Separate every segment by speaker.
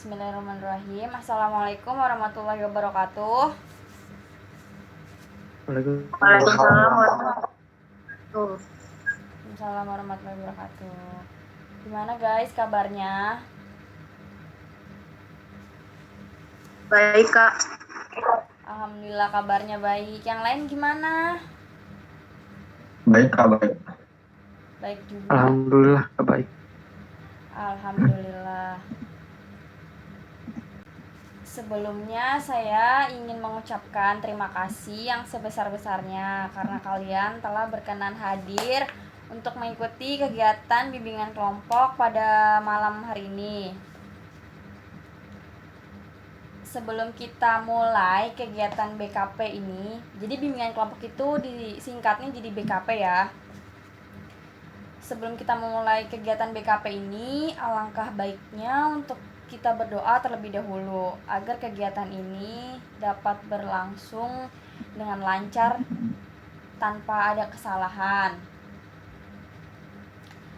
Speaker 1: Bismillahirrahmanirrahim. Assalamualaikum warahmatullahi wabarakatuh.
Speaker 2: Waalaikumsalam warahmatullahi wabarakatuh.
Speaker 1: Assalamualaikum warahmatullahi wabarakatuh. Gimana guys kabarnya?
Speaker 2: Baik, Kak.
Speaker 1: Alhamdulillah kabarnya baik. Yang lain gimana?
Speaker 3: Baik, Kak, baik.
Speaker 1: Baik juga.
Speaker 4: Alhamdulillah baik.
Speaker 1: Alhamdulillah. Sebelumnya saya ingin mengucapkan terima kasih yang sebesar-besarnya karena kalian telah berkenan hadir untuk mengikuti kegiatan bimbingan kelompok pada malam hari ini. Sebelum kita mulai kegiatan BKP ini, jadi bimbingan kelompok itu disingkatnya jadi BKP ya. Sebelum kita memulai kegiatan BKP ini, alangkah baiknya untuk kita berdoa terlebih dahulu agar kegiatan ini dapat berlangsung dengan lancar tanpa ada kesalahan.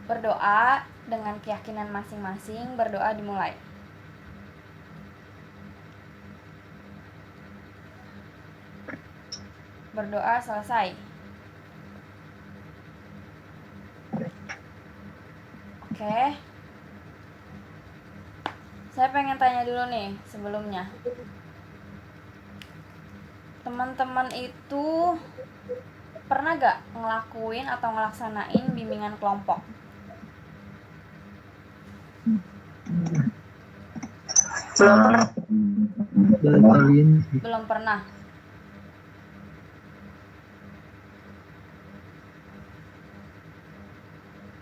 Speaker 1: Berdoa dengan keyakinan masing-masing, berdoa dimulai. Berdoa selesai. Oke. Saya pengen tanya dulu nih sebelumnya. Teman-teman itu pernah gak ngelakuin atau ngelaksanain bimbingan kelompok?
Speaker 2: Belum pernah.
Speaker 1: Belum pernah.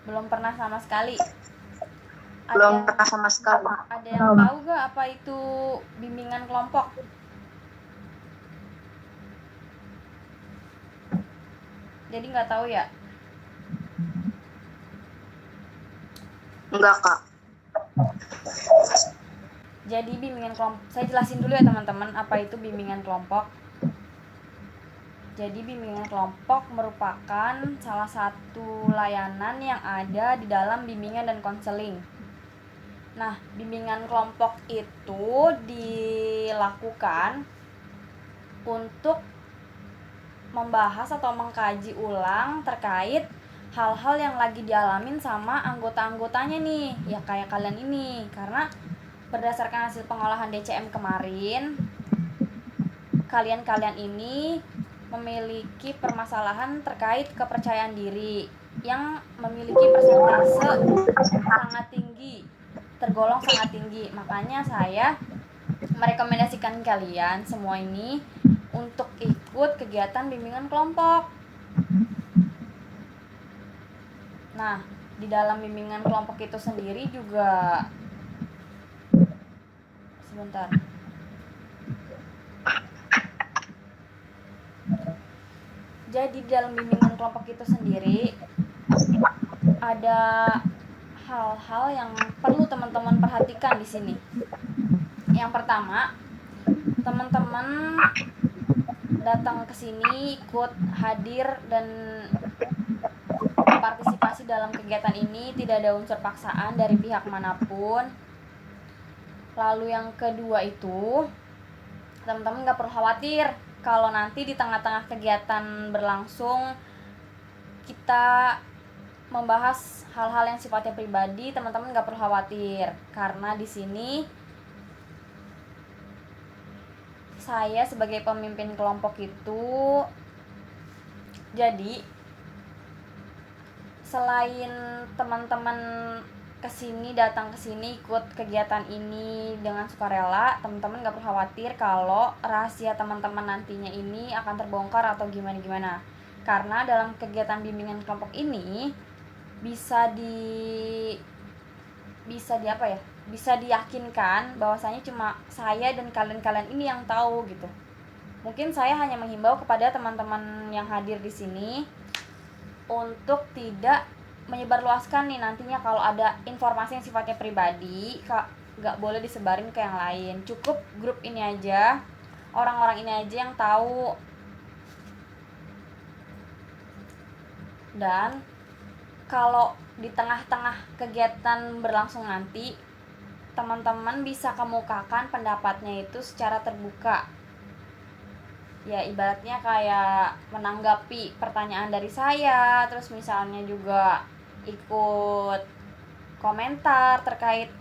Speaker 1: Belum pernah sama sekali.
Speaker 2: Belum pernah sama sekali.
Speaker 1: Ada yang tahu gak apa itu bimbingan kelompok? Jadi nggak tahu ya?
Speaker 2: Enggak, Kak.
Speaker 1: Jadi bimbingan kelompok, saya jelasin dulu ya teman-teman apa itu bimbingan kelompok. Jadi bimbingan kelompok merupakan salah satu layanan yang ada di dalam bimbingan dan konseling. Nah, bimbingan kelompok itu dilakukan untuk membahas atau mengkaji ulang terkait hal-hal yang lagi dialamin sama anggota-anggotanya nih, ya kayak kalian ini. Karena berdasarkan hasil pengolahan DCM kemarin, kalian ini memiliki permasalahan terkait kepercayaan diri yang memiliki persentase sangat tinggi, tergolong sangat tinggi. Makanya saya merekomendasikan kalian semua ini untuk ikut kegiatan bimbingan kelompok. Nah, di dalam bimbingan kelompok itu sendiri juga sebentar. Jadi di dalam bimbingan kelompok itu sendiri ada hal-hal yang perlu teman-teman perhatikan di sini. Yang pertama, teman-teman datang ke sini ikut hadir dan partisipasi dalam kegiatan ini, tidak ada unsur paksaan dari pihak manapun. Lalu yang kedua itu, teman-teman gak perlu khawatir kalau nanti di tengah-tengah kegiatan berlangsung kita membahas hal-hal yang sifatnya pribadi, teman-teman gak perlu khawatir karena di sini saya sebagai pemimpin kelompok itu, jadi selain teman-teman datang ke sini ikut kegiatan ini dengan sukarela, teman-teman gak perlu khawatir kalau rahasia teman-teman nantinya ini akan terbongkar atau gimana-gimana. Karena dalam kegiatan bimbingan kelompok ini bisa diyakinkan bahwasanya cuma saya dan kalian ini yang tahu gitu. Mungkin saya hanya menghimbau kepada teman-teman yang hadir di sini untuk tidak menyebarluaskan nih nantinya kalau ada informasi yang sifatnya pribadi, nggak boleh disebarin ke yang lain. Cukup grup ini aja, orang-orang ini aja yang tahu. Dan kalau di tengah-tengah kegiatan berlangsung nanti teman-teman bisa kemukakan pendapatnya itu secara terbuka. Ya ibaratnya kayak menanggapi pertanyaan dari saya, terus misalnya juga ikut komentar terkait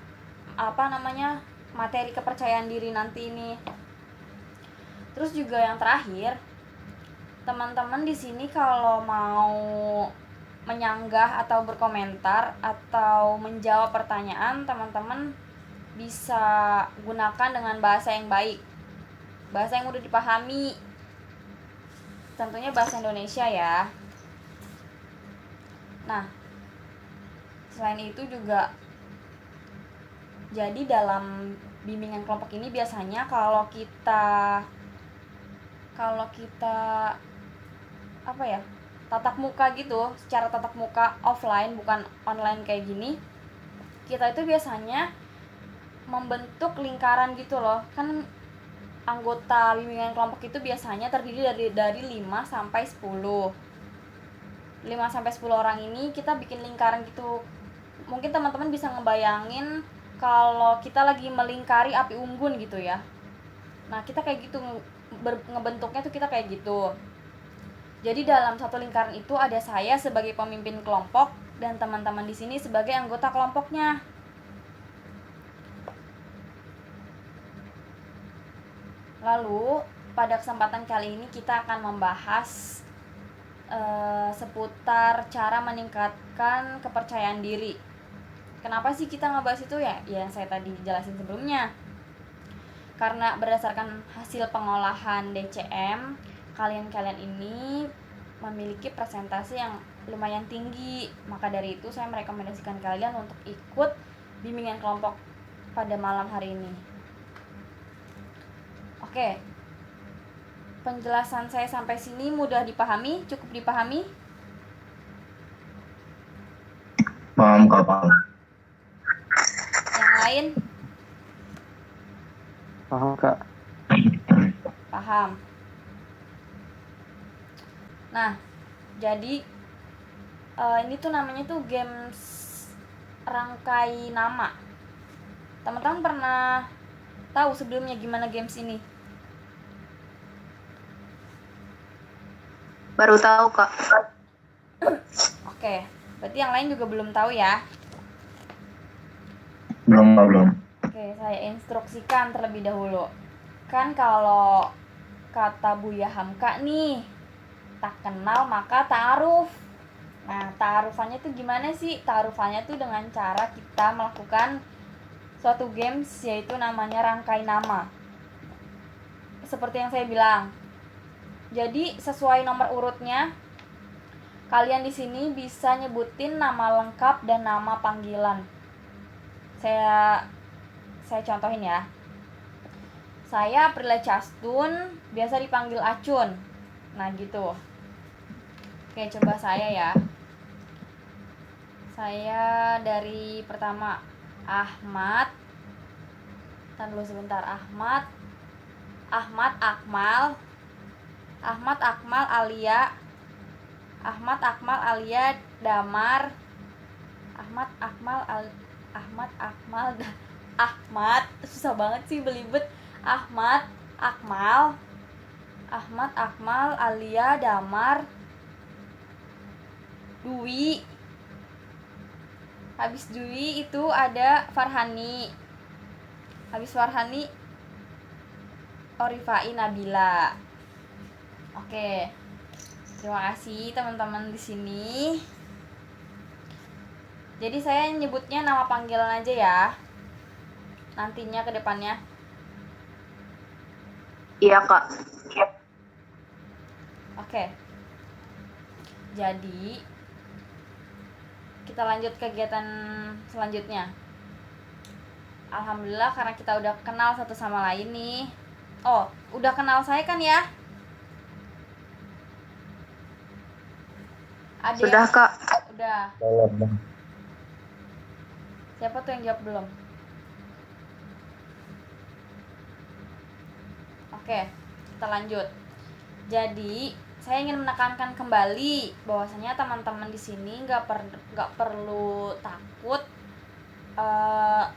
Speaker 1: materi kepercayaan diri nanti ini. Terus juga yang terakhir, teman-teman di sini kalau mau menyanggah atau berkomentar atau menjawab pertanyaan, teman-teman bisa gunakan dengan bahasa yang baik, bahasa yang mudah dipahami, tentunya bahasa Indonesia ya. Nah, selain itu juga, jadi dalam bimbingan kelompok ini biasanya kalau kita tatap muka gitu, secara tatap muka offline bukan online kayak gini, kita itu biasanya membentuk lingkaran gitu loh. Kan anggota bimbingan kelompok itu biasanya terdiri dari 5 sampai 10. 5 sampai 10 orang ini kita bikin lingkaran gitu. Mungkin teman-teman bisa ngebayangin kalau kita lagi melingkari api unggun gitu ya. Nah, kita kayak gitu ngebentuknya tuh kita kayak gitu. Jadi dalam satu lingkaran itu ada saya sebagai pemimpin kelompok dan teman-teman di sini sebagai anggota kelompoknya. Lalu pada kesempatan kali ini kita akan membahas seputar cara meningkatkan kepercayaan diri. Kenapa sih kita ngebahas itu ya? Ya yang saya tadi jelasin sebelumnya. Karena berdasarkan hasil pengolahan DCM, kalian ini memiliki presentasi yang lumayan tinggi. Maka dari itu saya merekomendasikan kalian untuk ikut bimbingan kelompok pada malam hari ini. Oke. Penjelasan saya sampai sini mudah dipahami? Cukup dipahami?
Speaker 3: Paham Kak, paham.
Speaker 1: Yang lain?
Speaker 4: Paham Kak.
Speaker 1: Paham. Nah, jadi ini tuh namanya tuh games rangkai nama. Teman-teman pernah tahu sebelumnya gimana games ini?
Speaker 2: Baru tahu, Kak.
Speaker 1: Oke, berarti yang lain juga belum tahu ya.
Speaker 3: Belum.
Speaker 1: Oke, saya instruksikan terlebih dahulu. Kan kalau kata Buya Hamka nih, tak kenal maka ta'aruf. Nah, ta'arufannya tuh gimana sih? Ta'arufannya tuh dengan cara kita melakukan suatu games, yaitu namanya rangkai nama. Seperti yang saya bilang. Jadi sesuai nomor urutnya, kalian di sini bisa nyebutin nama lengkap dan nama panggilan. Saya contohin ya. Saya Aprila Castun, biasa dipanggil Acun. Nah gitu. Oke, coba saya ya. Saya dari pertama Ahmad. Tahan dulu sebentar. Ahmad Akmal Alia Damar. Ahmad susah banget sih, belibet. Ahmad Akmal Alia Damar Dwi. Habis Dwi itu ada Farhani. Habis Farhani Orifai Nabila. Oke. Terima kasih teman-teman di sini. Jadi saya nyebutnya nama panggilan aja ya. Nantinya ke depannya.
Speaker 2: Iya, Kak.
Speaker 1: Oke. Jadi kita lanjut kegiatan selanjutnya. Alhamdulillah karena kita udah kenal satu sama lain nih. Oh, udah kenal saya kan ya? Ada
Speaker 2: Sudah,
Speaker 1: yang...
Speaker 2: Kak.
Speaker 1: Udah.
Speaker 3: Belum.
Speaker 1: Siapa tuh yang jawab belum? Oke, kita lanjut. Jadi, saya ingin menekankan kembali bahwasanya teman-teman di sini nggak perlu takut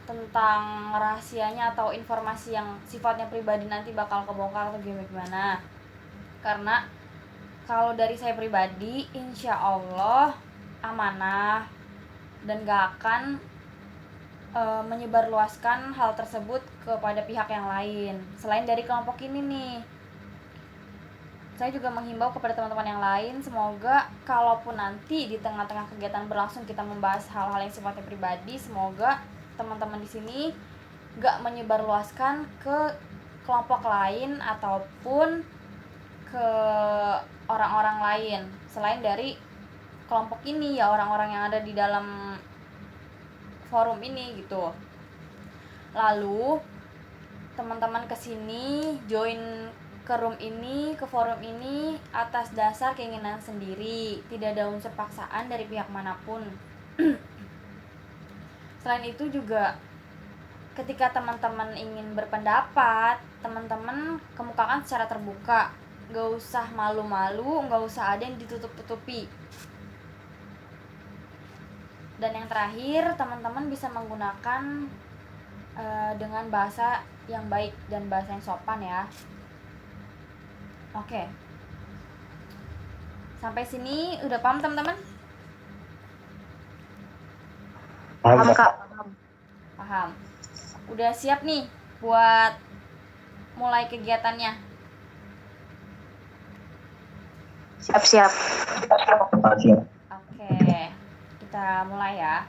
Speaker 1: tentang rahasianya atau informasi yang sifatnya pribadi nanti bakal kebongkar atau gimana. Karena kalau dari saya pribadi, insya Allah amanah dan gak akan menyebarluaskan hal tersebut kepada pihak yang lain selain dari kelompok ini nih. Saya juga menghimbau kepada teman-teman yang lain, semoga kalaupun nanti di tengah-tengah kegiatan berlangsung kita membahas hal-hal yang sifatnya pribadi, semoga teman-teman di sini gak menyebarluaskan ke kelompok lain ataupun ke orang-orang lain selain dari kelompok ini, ya orang-orang yang ada di dalam forum ini gitu. Lalu teman-teman kesini join ke room ini, ke forum ini atas dasar keinginan sendiri, tidak ada unsur paksaan dari pihak manapun. Selain itu juga ketika teman-teman ingin berpendapat, teman-teman kemukakan secara terbuka, gak usah malu-malu, gak usah ada yang ditutup-tutupi. Dan yang terakhir, teman-teman bisa menggunakan dengan bahasa yang baik dan bahasa yang sopan ya. Oke. Sampai sini udah paham teman-teman?
Speaker 2: Paham, Kak.
Speaker 1: Paham. Udah siap nih buat mulai kegiatannya?
Speaker 2: Siap-siap.
Speaker 3: Siap.
Speaker 1: Oke. Kita mulai ya.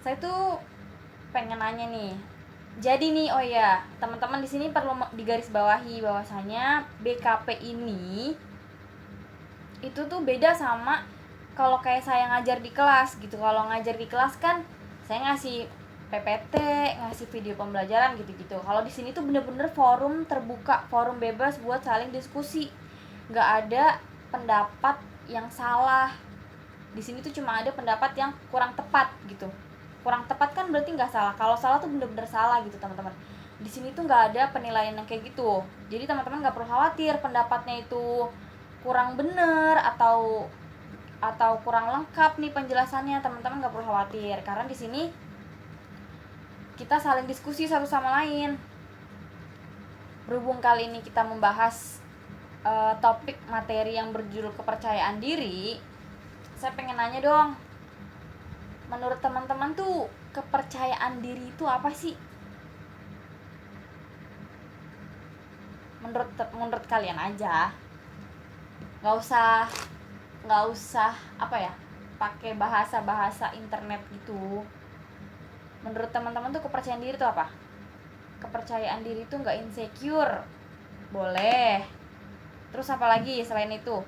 Speaker 1: Saya tuh pengen nanya nih. Jadi nih, oh ya, teman-teman di sini perlu digarisbawahi bahwasanya BKP ini itu tuh beda sama kalau kayak saya ngajar di kelas gitu. Kalau ngajar di kelas kan saya ngasih PPT, ngasih video pembelajaran gitu-gitu. Kalau di sini tuh bener-bener forum terbuka, forum bebas buat saling diskusi. Nggak ada pendapat yang salah. Di sini tuh cuma ada pendapat yang kurang tepat gitu. Kurang tepat kan berarti nggak salah. Kalau salah tuh bener-bener salah gitu teman-teman. Di sini tuh nggak ada penilaian yang kayak gitu. Jadi teman-teman nggak perlu khawatir pendapatnya itu kurang bener atau kurang lengkap nih penjelasannya. Teman-teman nggak perlu khawatir karena di sini kita saling diskusi satu sama lain. Berhubung kali ini kita membahas topik materi yang berjudul kepercayaan diri, saya pengen nanya dong, menurut teman-teman tuh kepercayaan diri itu apa sih? Menurut kalian aja, nggak usah apa ya, pakai bahasa internet gitu. Menurut teman-teman tuh kepercayaan diri itu apa? Kepercayaan diri itu nggak insecure, boleh. Terus apa lagi selain itu?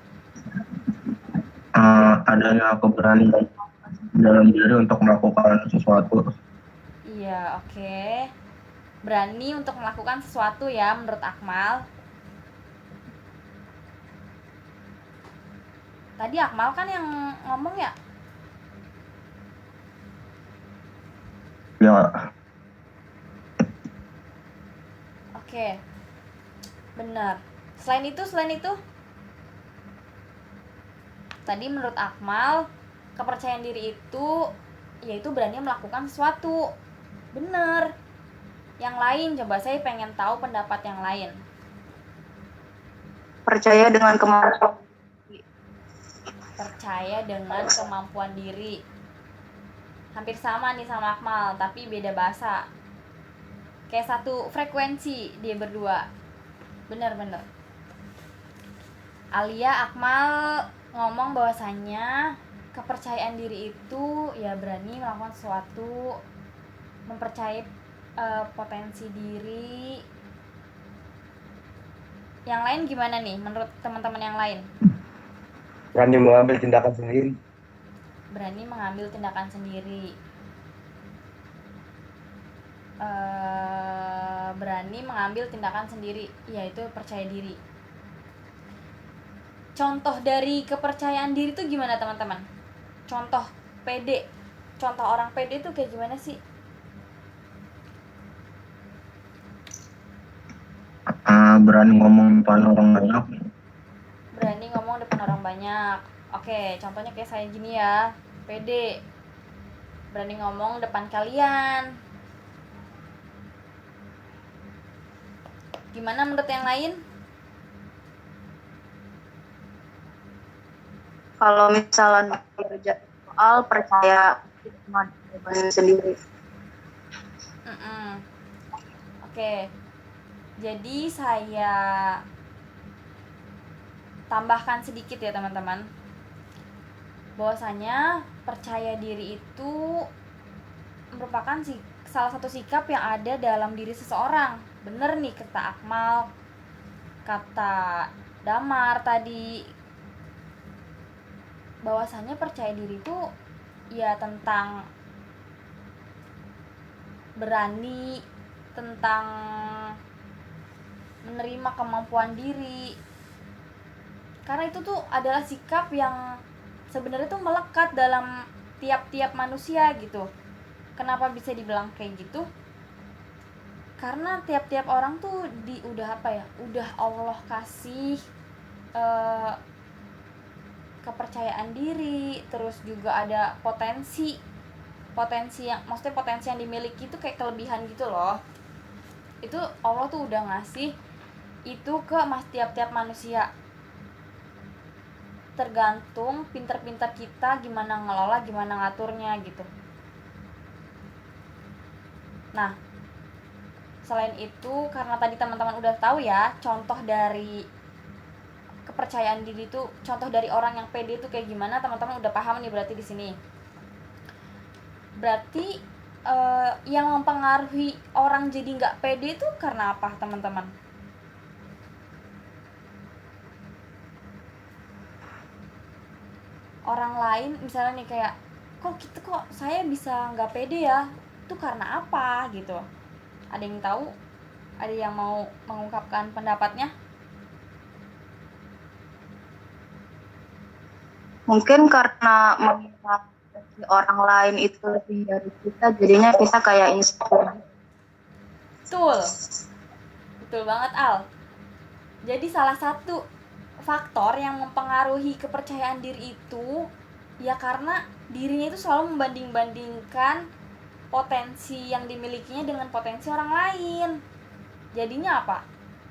Speaker 3: Adanya keberanian dalam diri untuk melakukan sesuatu.
Speaker 1: Iya, oke. Berani untuk melakukan sesuatu ya menurut Akmal. Tadi Akmal kan yang ngomong ya?
Speaker 3: Ya,
Speaker 1: Oke. Benar. Selain itu tadi menurut Akmal kepercayaan diri itu yaitu berani melakukan sesuatu. Bener. Yang lain coba saya pengen tahu pendapat yang lain.
Speaker 2: Percaya dengan kemampuan.
Speaker 1: Percaya dengan kemampuan diri. Hampir sama nih sama Akmal, tapi beda bahasa. Kayak satu frekuensi dia berdua. Bener. Alia, Akmal ngomong bahwasannya kepercayaan diri itu ya berani melakukan sesuatu, mempercayai potensi diri. Yang lain gimana nih menurut teman-teman yang lain?
Speaker 4: Berani mengambil tindakan sendiri.
Speaker 1: Berani mengambil tindakan sendiri. Berani mengambil tindakan sendiri, yaitu percaya diri. Contoh dari kepercayaan diri itu gimana teman-teman? Contoh pede. Contoh orang pede itu kayak gimana sih?
Speaker 3: Berani ngomong depan orang banyak.
Speaker 1: Berani ngomong depan orang banyak. Oke, contohnya kayak saya gini ya, pede. berani ngomong depan kalian. Gimana menurut yang lain?
Speaker 2: Kalau misalnya kerja soal percaya sama jawabannya sendiri.
Speaker 1: Oke. Jadi saya tambahkan sedikit ya teman-teman. Bahwasanya percaya diri itu merupakan salah satu sikap yang ada dalam diri seseorang. Bener nih kata Akmal, kata Damar tadi, bahwasanya percaya diri itu ya tentang berani, tentang menerima kemampuan diri. Karena itu tuh adalah sikap yang sebenarnya tuh melekat dalam tiap-tiap manusia gitu. Kenapa bisa dibilang kayak gitu? Karena tiap-tiap orang tuh udah Allah kasih kepercayaan diri, terus juga ada potensi yang maksudnya potensi yang dimiliki itu kayak kelebihan gitu loh. Itu Allah tuh udah ngasih itu ke tiap-tiap manusia. Tergantung pinter-pinter kita gimana ngelola, gimana ngaturnya gitu. Nah, selain itu karena tadi teman-teman udah tahu ya contoh dari kepercayaan diri itu, contoh dari orang yang pede itu kayak gimana, teman-teman udah paham nih berarti di sini. Berarti yang mempengaruhi orang jadi nggak pede itu karena apa teman-teman? Orang lain misalnya nih kayak kok saya bisa nggak pede ya, itu karena apa gitu? Ada yang tahu? Ada yang mau mengungkapkan pendapatnya?
Speaker 2: Mungkin karena mengira orang lain itu lebih dari kita, jadinya kita kayak insecure.
Speaker 1: Betul banget Al. Jadi salah satu faktor yang mempengaruhi kepercayaan diri itu ya karena dirinya itu selalu membanding-bandingkan potensi yang dimilikinya dengan potensi orang lain. Jadinya apa?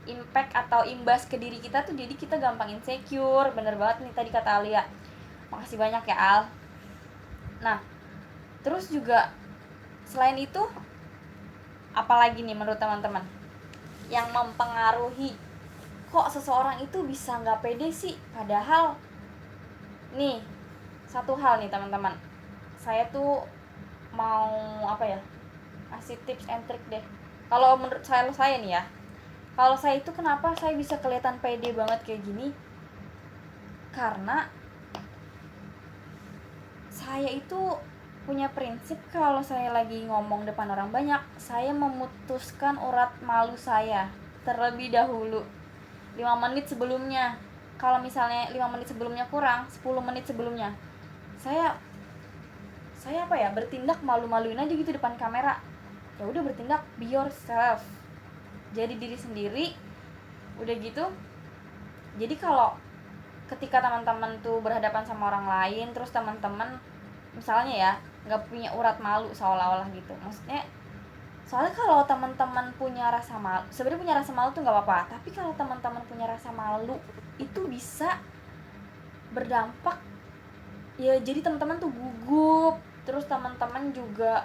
Speaker 1: Impact atau imbas ke diri kita tuh jadi kita gampang insecure. Bener banget nih tadi kata Alia. Makasih banyak ya Al. Nah, terus juga selain itu apalagi nih menurut teman-teman yang mempengaruhi kok seseorang itu bisa nggak pede sih? Padahal nih satu hal nih teman-teman, saya tuh mau kasih tips and trick deh. Kalau menurut saya nih ya, kalau saya itu kenapa saya bisa kelihatan pede banget kayak gini, karena saya itu punya prinsip kalau saya lagi ngomong depan orang banyak, saya memutuskan urat malu saya terlebih dahulu 5 menit sebelumnya. Kalau misalnya 5 menit sebelumnya kurang, 10 menit sebelumnya saya bertindak malu-maluin aja gitu depan kamera. Ya udah, bertindak be yourself, jadi diri sendiri. Udah gitu, jadi kalau ketika teman-teman tuh berhadapan sama orang lain, terus teman-teman misalnya ya nggak punya urat malu seolah-olah gitu, maksudnya soalnya kalau teman-teman punya rasa malu, sebenarnya punya rasa malu tuh nggak apa-apa, tapi kalau teman-teman punya rasa malu itu bisa berdampak ya, jadi teman-teman tuh gugup, terus teman-teman juga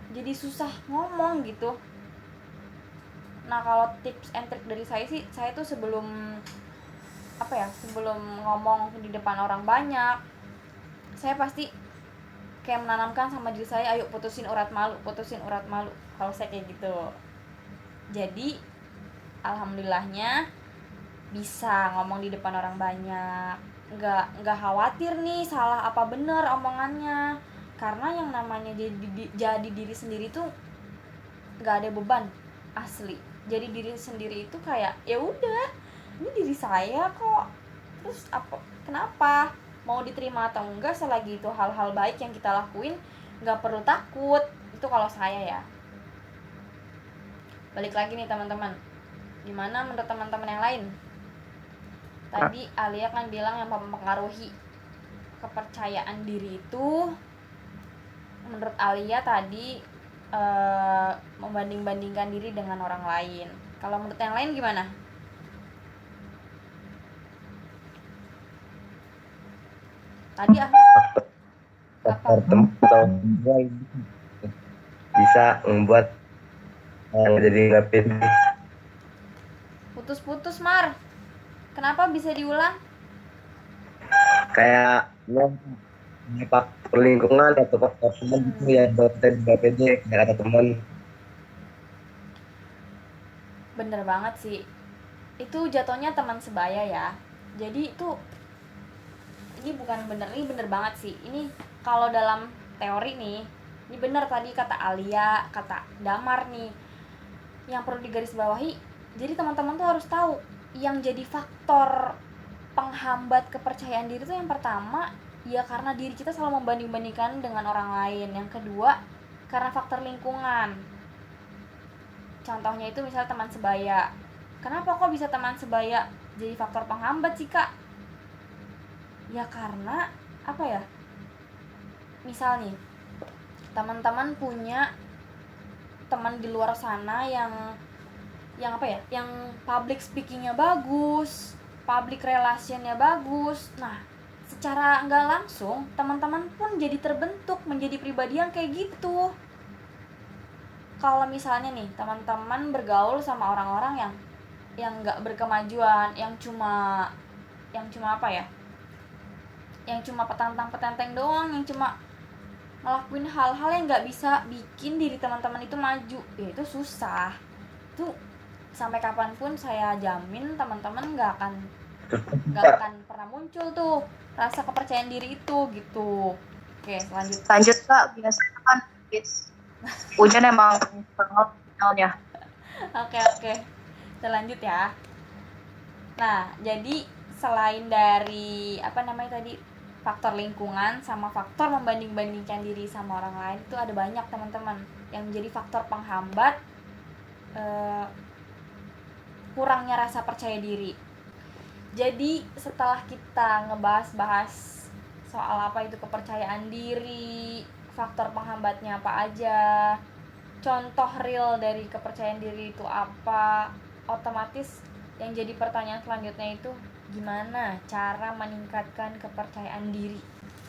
Speaker 1: jadi susah ngomong gitu. Nah, kalau tips and trick dari saya sih, saya tuh sebelum ngomong di depan orang banyak, saya pasti kayak menanamkan sama diri saya, ayo putusin urat malu. Kalau saya kayak gitu. Jadi alhamdulillahnya bisa ngomong di depan orang banyak, nggak khawatir nih salah apa bener omongannya, karena yang namanya jadi diri sendiri tuh nggak ada beban, asli. Jadi diri sendiri itu kayak ya udah, ini diri saya kok, terus kenapa, mau diterima atau enggak, selagi itu hal-hal baik yang kita lakuin, nggak perlu takut. Itu kalau saya ya. Balik lagi nih teman-teman, gimana menurut teman-teman yang lain? Tadi Alia kan bilang yang mempengaruhi kepercayaan diri itu menurut Alia tadi membanding-bandingkan diri dengan orang lain. Kalau menurut yang lain gimana? Tadi
Speaker 4: Faktor tempat bisa membuat jadi nggak pede.
Speaker 1: putus-putus Mar. Kenapa bisa diulang?
Speaker 4: Kayak faktor lingkungan atau faktor teman gitu ya buat kita nggak pede kayak ada teman.
Speaker 1: Bener banget sih. Itu jatuhnya teman sebaya ya. Jadi itu ini bener banget sih. Ini kalau dalam teori nih, ini bener tadi kata Alia, kata Damar nih. Yang perlu digarisbawahi, jadi teman-teman tuh harus tahu yang jadi faktor penghambat kepercayaan diri itu yang pertama ya karena diri kita selalu membanding-bandingkan dengan orang lain. Yang kedua, karena faktor lingkungan. Contohnya itu misalnya teman sebaya. Kenapa kok bisa teman sebaya jadi faktor penghambat sih Kak? Ya karena apa ya? Misal nih, teman-teman punya teman di luar sana yang apa ya? Yang public speakingnya bagus, public relationnya bagus. Nah, secara nggak langsung teman-teman pun jadi terbentuk menjadi pribadi yang kayak gitu. Kalau misalnya nih teman-teman bergaul sama orang-orang yang nggak berkemajuan, yang cuma apa ya? Yang cuma petantang-petenteng doang, yang cuma ngelakuin hal-hal yang nggak bisa bikin diri teman-teman itu maju, ya itu susah. Itu sampai kapanpun saya jamin teman-teman nggak akan pernah muncul tuh rasa kepercayaan diri itu gitu. Oke,
Speaker 2: Lanjut Kak, biasa kan guys. Hujan emang banget sinyalnya.
Speaker 1: Oke. Kita lanjut ya. Nah, jadi selain dari tadi faktor lingkungan sama faktor membanding-bandingkan diri sama orang lain, itu ada banyak teman-teman yang menjadi faktor penghambat kurangnya rasa percaya diri. Jadi setelah kita ngebahas soal apa itu kepercayaan diri, faktor penghambatnya apa aja, contoh real dari kepercayaan diri itu apa, otomatis yang jadi pertanyaan selanjutnya itu gimana cara meningkatkan kepercayaan diri.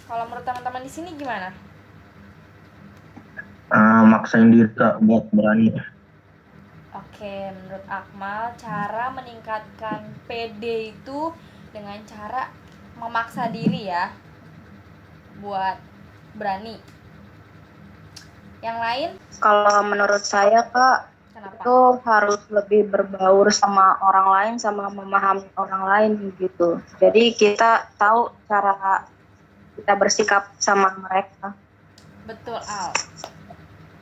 Speaker 1: Kalau menurut teman-teman di sini gimana?
Speaker 3: Maksain diri Kak buat berani.
Speaker 1: Oke, menurut Akmal cara meningkatkan PD itu dengan cara memaksa diri ya buat berani. Yang lain?
Speaker 2: Kalau menurut saya Kak,
Speaker 1: Kenapa?
Speaker 2: itu harus lebih berbaur sama orang lain, sama memahami orang lain gitu. Jadi kita tahu cara kita bersikap sama mereka.
Speaker 1: Betul, Al.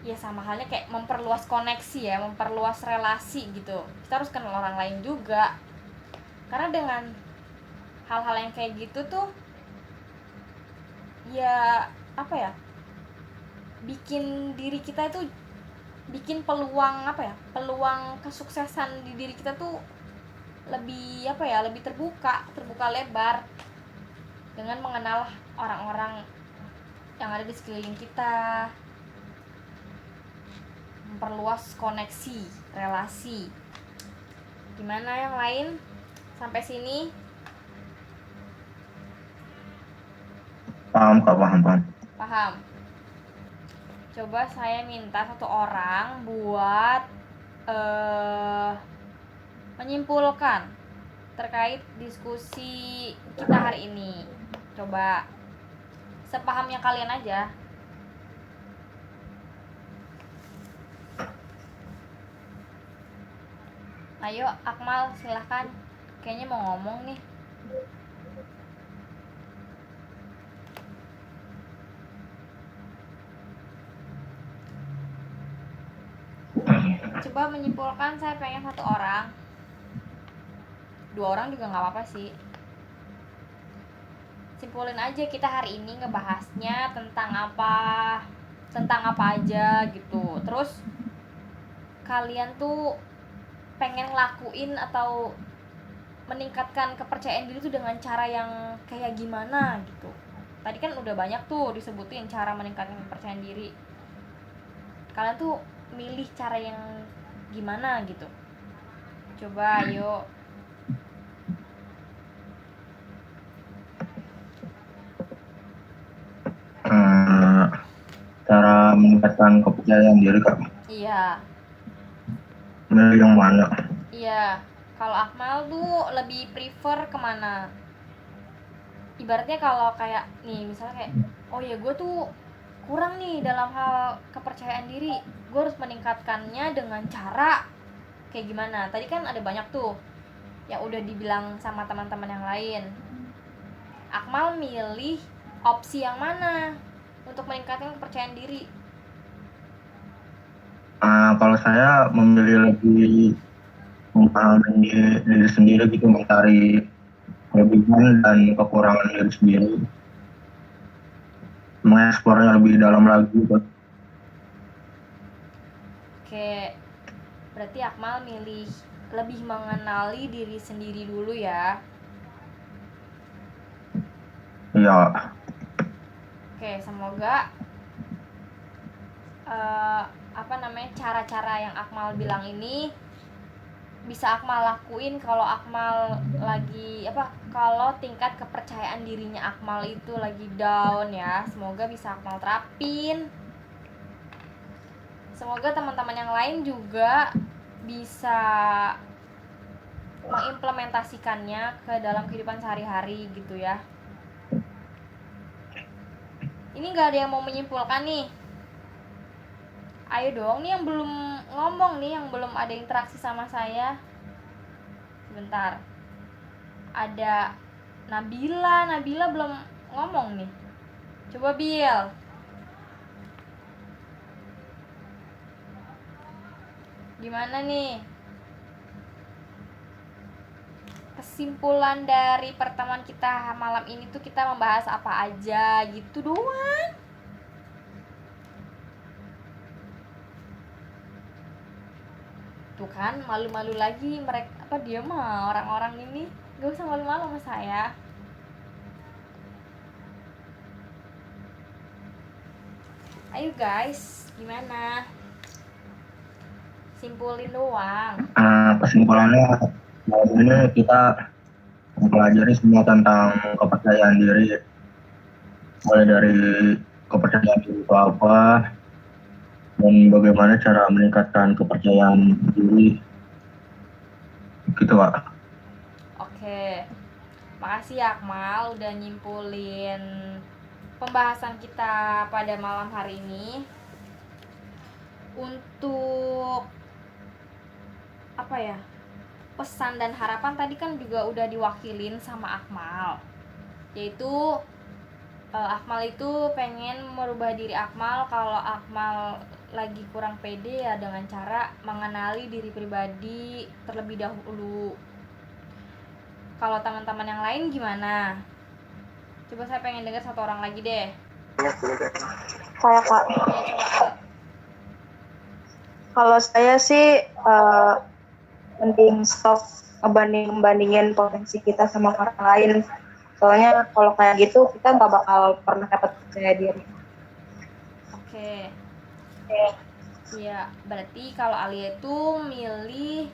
Speaker 1: Ya sama halnya kayak memperluas koneksi ya, memperluas relasi gitu. Kita harus kenal orang lain juga. Karena dengan hal-hal yang kayak gitu tuh ya apa ya? Bikin diri kita itu peluang kesuksesan di diri kita tuh lebih lebih terbuka lebar dengan mengenal orang-orang yang ada di sekeliling kita, memperluas koneksi relasi. Gimana yang lain sampai sini?
Speaker 3: Paham Kak,
Speaker 1: Paham. Coba saya minta satu orang buat menyimpulkan terkait diskusi kita hari ini. Coba sepahamnya kalian aja. Ayo Akmal, silahkan. Kayaknya mau ngomong nih. Coba menyimpulkan, saya pengen satu orang. 2 orang juga gak apa-apa sih. Simpulin aja kita hari ini ngebahasnya tentang apa aja gitu. Terus kalian tuh pengen ngelakuin atau meningkatkan kepercayaan diri tuh dengan cara yang kayak gimana gitu. Tadi kan udah banyak tuh disebutin cara meningkatkan kepercayaan diri. Kalian tuh milih cara yang gimana gitu? Coba ayo.
Speaker 3: Eh, cara meningkatkan kepercayaan diri Kak.
Speaker 1: Iya.
Speaker 3: Milih yang mana?
Speaker 1: Iya. Kalau Akmal tuh lebih prefer kemana? Ibaratnya kalau kayak nih misalnya kayak oh ya gue tuh kurang nih dalam hal kepercayaan diri, gue harus meningkatkannya dengan cara kayak gimana. Tadi kan ada banyak tuh yang udah dibilang sama teman-teman yang lain. Akmal milih opsi yang mana untuk meningkatkan kepercayaan diri?
Speaker 3: Kalau saya memilih lebih memahami diri sendiri gitu, mencari kelebihan dan kekurangan diri sendiri, mengeksplornya lebih dalam lagi gitu.
Speaker 1: Oke, berarti Akmal milih lebih mengenali diri sendiri dulu ya.
Speaker 3: Iya.
Speaker 1: Oke, semoga cara-cara yang Akmal bilang ini bisa Akmal lakuin kalau Akmal lagi kalau tingkat kepercayaan dirinya Akmal itu lagi down ya. Semoga bisa Akmal terapin. Semoga teman-teman yang lain juga bisa mengimplementasikannya ke dalam kehidupan sehari-hari gitu ya. Ini nggak ada yang mau menyimpulkan nih. Ayo dong, nih yang belum ngomong nih, yang belum ada interaksi sama saya. Sebentar. Ada Nabila belum ngomong nih. Coba Bil. Gimana nih? Kesimpulan dari pertemuan kita malam ini tuh kita membahas apa aja gitu doang. Tuh kan malu-malu lagi mereka dia mah orang-orang ini. Gak usah malu-malu sama saya. Ayo guys, gimana? Simpulin doang.
Speaker 3: Kesimpulannya malam ini kita mempelajari semua tentang kepercayaan diri, mulai dari kepercayaan diri itu apa dan bagaimana cara meningkatkan kepercayaan diri gitu Pak.
Speaker 1: Oke. Makasih ya Akmal udah nyimpulin pembahasan kita pada malam hari ini. Untuk pesan dan harapan tadi kan juga udah diwakilin sama Akmal, yaitu Akmal itu pengen merubah diri Akmal kalau Akmal lagi kurang pede ya dengan cara mengenali diri pribadi terlebih dahulu. Kalau teman-teman yang lain gimana? Coba saya pengen dengar satu orang lagi deh.
Speaker 2: Saya Kak.
Speaker 1: Ya, coba.
Speaker 2: Kalau saya sih mending stop ngebandingin potensi kita sama orang lain. Soalnya kalau kayak gitu kita nggak bakal pernah dapat percaya diri.
Speaker 1: Oke. Iya, berarti kalau Alia itu milih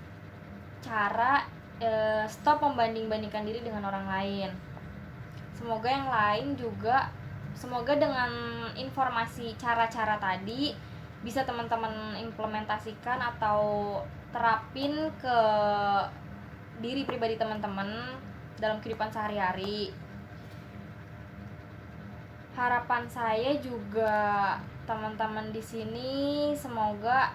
Speaker 1: cara stop membanding-bandingkan diri dengan orang lain. Semoga yang lain juga, semoga dengan informasi cara-cara tadi bisa teman-teman implementasikan atau terapin ke diri pribadi teman-teman dalam kehidupan sehari-hari. Harapan saya juga teman-teman di sini semoga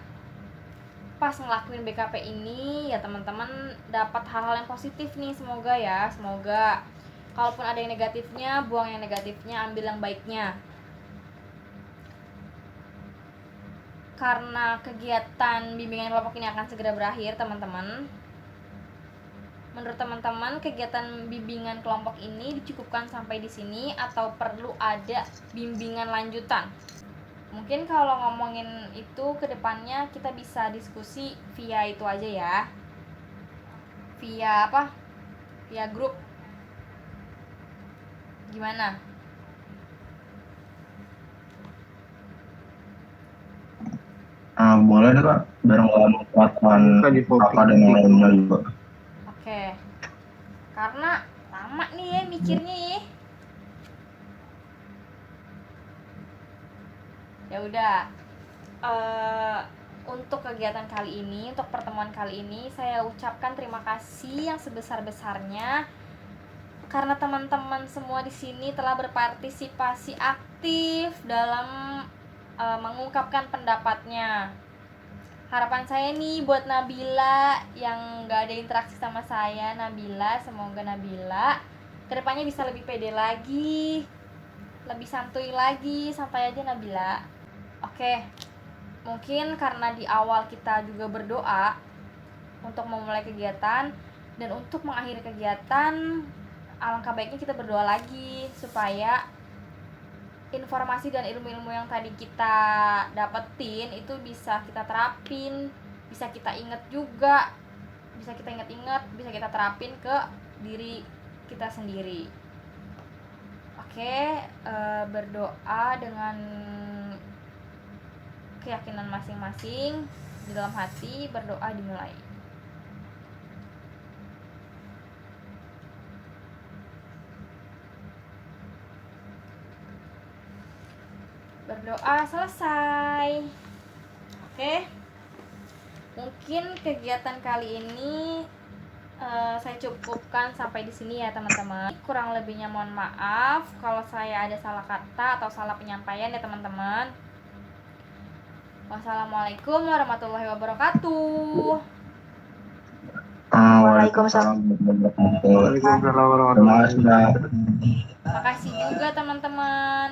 Speaker 1: pas ngelakuin BKP ini ya teman-teman dapat hal-hal yang positif nih, semoga ya. Semoga kalaupun ada yang negatifnya, buang yang negatifnya, ambil yang baiknya. Karena kegiatan bimbingan kelompok ini akan segera berakhir teman-teman, menurut teman-teman kegiatan bimbingan kelompok ini dicukupkan sampai di sini atau perlu ada bimbingan lanjutan? Mungkin kalau ngomongin itu kedepannya kita bisa diskusi via itu aja ya, via grup. Gimana?
Speaker 3: itu Kak, biar nggak memperkuatkan
Speaker 5: Lagi voting.
Speaker 3: kakak dan yang lainnya juga.
Speaker 1: Oke. Karena lama nih ya mikirnya ya. Ya udah. Untuk kegiatan kali ini, untuk pertemuan kali ini, saya ucapkan terima kasih yang sebesar-besarnya karena teman-teman semua di sini telah berpartisipasi aktif dalam mengungkapkan pendapatnya. Harapan saya nih buat Nabila yang gak ada interaksi sama saya, Nabila, semoga Nabila kedepannya bisa lebih pede lagi, lebih santuy lagi, santai aja Nabila. Oke, mungkin karena di awal kita juga berdoa untuk memulai kegiatan, dan untuk mengakhiri kegiatan alangkah baiknya kita berdoa lagi supaya informasi dan ilmu-ilmu yang tadi kita dapetin itu bisa kita terapin, bisa kita inget juga, bisa kita inget-inget, bisa kita terapin ke diri kita sendiri. Oke, berdoa dengan keyakinan masing-masing di dalam hati, berdoa dimulai. Berdoa selesai. Oke, mungkin kegiatan kali ini saya cukupkan sampai di sini ya teman-teman. Kurang lebihnya mohon maaf kalau saya ada salah kata atau salah penyampaian ya teman-teman. Wassalamualaikum warahmatullahi wabarakatuh.
Speaker 2: Waalaikumsalam.
Speaker 5: Waalaikumsalam warahmatullahi
Speaker 3: Terima kasih Kak.
Speaker 1: Makasih juga teman-teman.